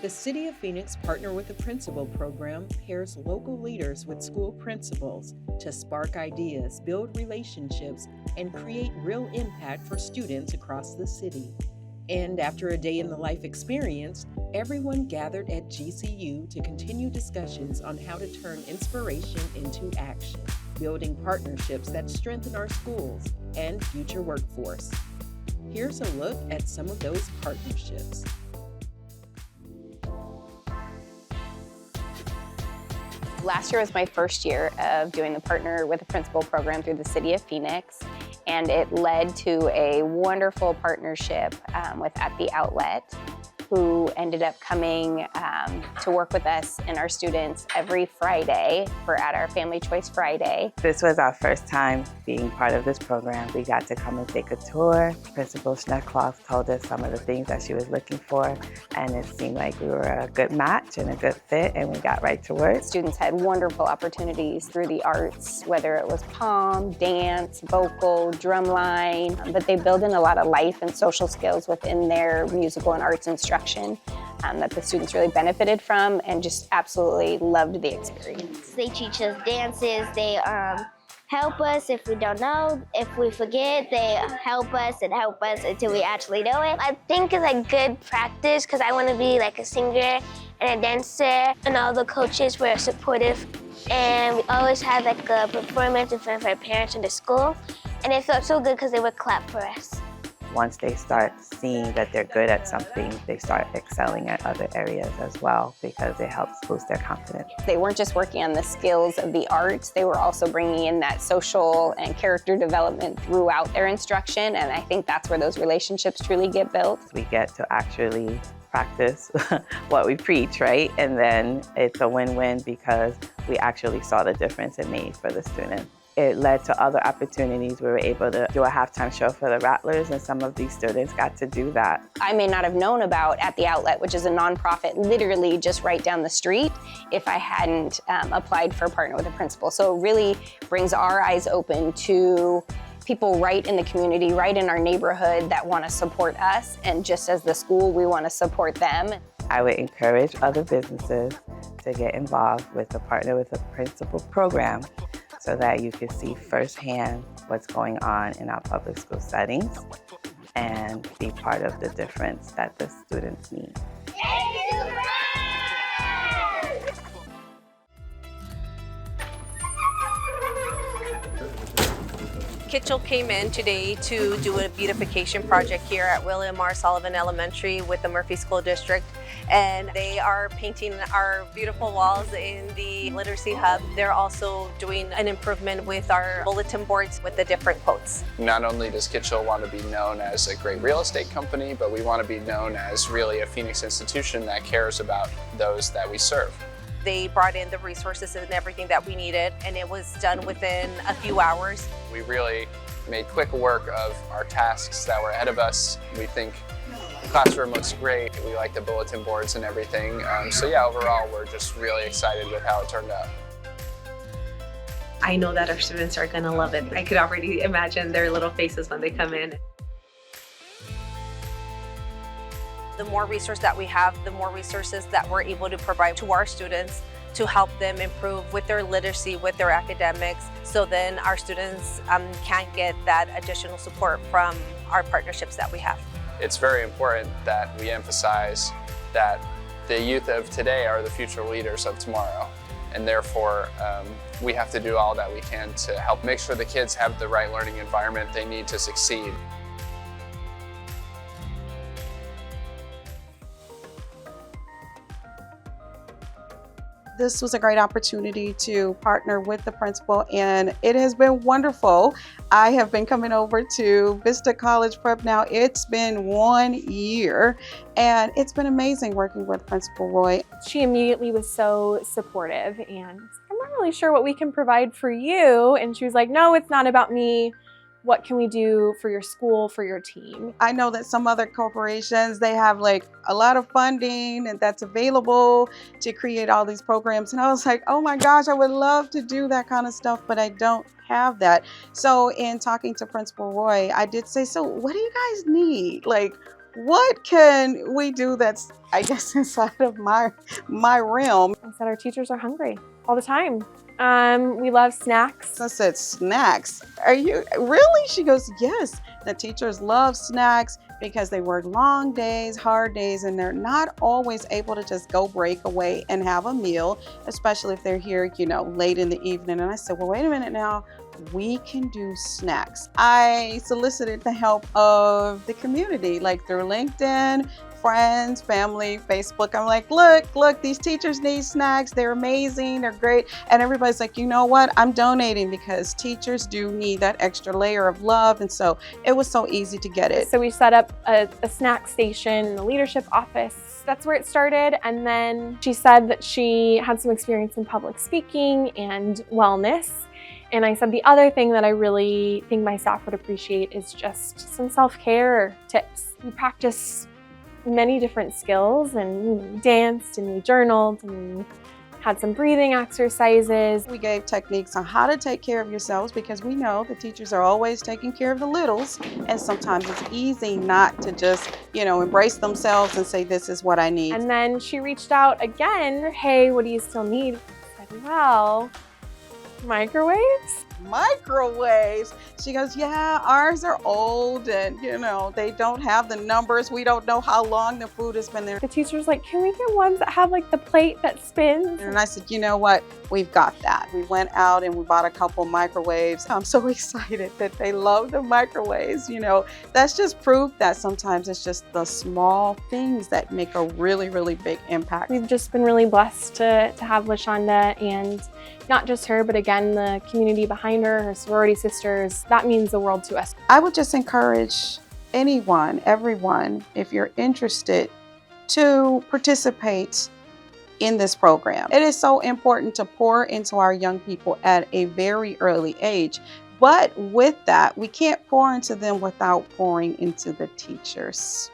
The City of Phoenix Partner with the Principal program pairs local leaders with school principals to spark ideas, build relationships, and create real impact for students across the city. And after a day in the life experience, everyone gathered at GCU to continue discussions on how to turn inspiration into action, building partnerships that strengthen our schools and future workforce. Here's a look at some of those partnerships. Last year was my first year of doing the Partner with a Principal program through the City of Phoenix, and it led to a wonderful partnership with At the Outlet, who ended up coming to work with us and our students every Friday at our Family Choice Friday. This was our first time being part of this program. We got to come and take a tour. Principal Schneckloff told us some of the things that she was looking for, and it seemed like we were a good match and a good fit, and we got right to work. Students had wonderful opportunities through the arts, whether it was pom, dance, vocal, drumline, but they build in a lot of life and social skills within their musical and arts instruction that the students really benefited from and just absolutely loved the experience. They teach us dances, they help us if we don't know, if we forget, they help us until we actually know it. I think it's like good practice because I want to be like a singer and a dancer, and all the coaches were supportive, and we always had like a performance in front of our parents in the school, and it felt so good because they would clap for us. Once they start seeing that they're good at something, they start excelling at other areas as well because it helps boost their confidence. They weren't just working on the skills of the arts, they were also bringing in that social and character development throughout their instruction, and I think that's where those relationships truly get built. We get to actually practice what we preach, right? And then it's a win-win because we actually saw the difference it made for the students. It led to other opportunities. We were able to do a halftime show for the Rattlers, and some of these students got to do that. I may not have known about At the Outlet, which is a nonprofit literally just right down the street, if I hadn't applied for Partner with a Principal. So it really brings our eyes open to people right in the community, right in our neighborhood that want to support us. And just as the school, we want to support them. I would encourage other businesses to get involved with the Partner with a Principal program so that you can see firsthand what's going on in our public school settings and be part of the difference that the students need. Kitchell came in today to do a beautification project here at William R. Sullivan Elementary with the Murphy School District, and they are painting our beautiful walls in the literacy hub. They're also doing an improvement with our bulletin boards with the different quotes. Not only does Kitchell want to be known as a great real estate company, but we want to be known as really a Phoenix institution that cares about those that we serve. They brought in the resources and everything that we needed, and it was done within a few hours. We really made quick work of our tasks that were ahead of us. We think the classroom looks great. We like the bulletin boards and everything. So yeah, overall, we're just really excited with how it turned out. I know that our students are gonna love it. I could already imagine their little faces when they come in. The more resources that we have, the more resources that we're able to provide to our students to help them improve with their literacy, with their academics, so then our students can get that additional support from our partnerships that we have. It's very important that we emphasize that the youth of today are the future leaders of tomorrow, and therefore we have to do all that we can to help make sure the kids have the right learning environment they need to succeed. This was a great opportunity to partner with the principal, and it has been wonderful. I have been coming over to Vista College Prep now. It's been 1 year, and it's been amazing working with Principal Roy. She immediately was so supportive, and I'm not really sure what we can provide for you. And she was like, no, it's not about me. What can we do for your school, for your team? I know that some other corporations, they have like a lot of funding and that's available to create all these programs. And I was like, oh my gosh, I would love to do that kind of stuff, but I don't have that. So in talking to Principal Roy, I did say, so what do you guys need? Like, what can we do that's, I guess, inside of my realm? I said our teachers are hungry all the time. We love snacks. I said, snacks? Are you really? She goes, yes. The teachers love snacks because they work long days, hard days, and they're not always able to just go break away and have a meal, especially if they're here, late in the evening. And I said, well, wait a minute now. We can do snacks. I solicited the help of the community, like through LinkedIn, friends, family, Facebook. I'm like, look, these teachers need snacks. They're amazing. They're great. And everybody's like, you know what? I'm donating because teachers do need that extra layer of love. And so it was so easy to get it. So we set up a snack station in the leadership office. That's where it started. And then she said that she had some experience in public speaking and wellness. And I said the other thing that I really think my staff would appreciate is just some self-care tips. We practice many different skills, and we danced and we journaled and we had some breathing exercises. We gave techniques on how to take care of yourselves because we know the teachers are always taking care of the littles, and sometimes it's easy not to just, embrace themselves and say, this is what I need. And then she reached out again, hey, what do you still need? I said, well, microwaves? Microwaves. She goes, yeah, ours are old and, they don't have the numbers. We don't know how long the food has been there. The teacher's like, can we get ones that have like the plate that spins? And I said, you know what? We've got that. We went out and we bought a couple microwaves. I'm so excited that they love the microwaves. That's just proof that sometimes it's just the small things that make a really, really big impact. We've just been really blessed to have LaShonda, and not just her, but again, the community behind her sorority sisters. That means the world to us. I would just encourage anyone, everyone, if you're interested, to participate in this program. It is so important to pour into our young people at a very early age. But with that, we can't pour into them without pouring into the teachers.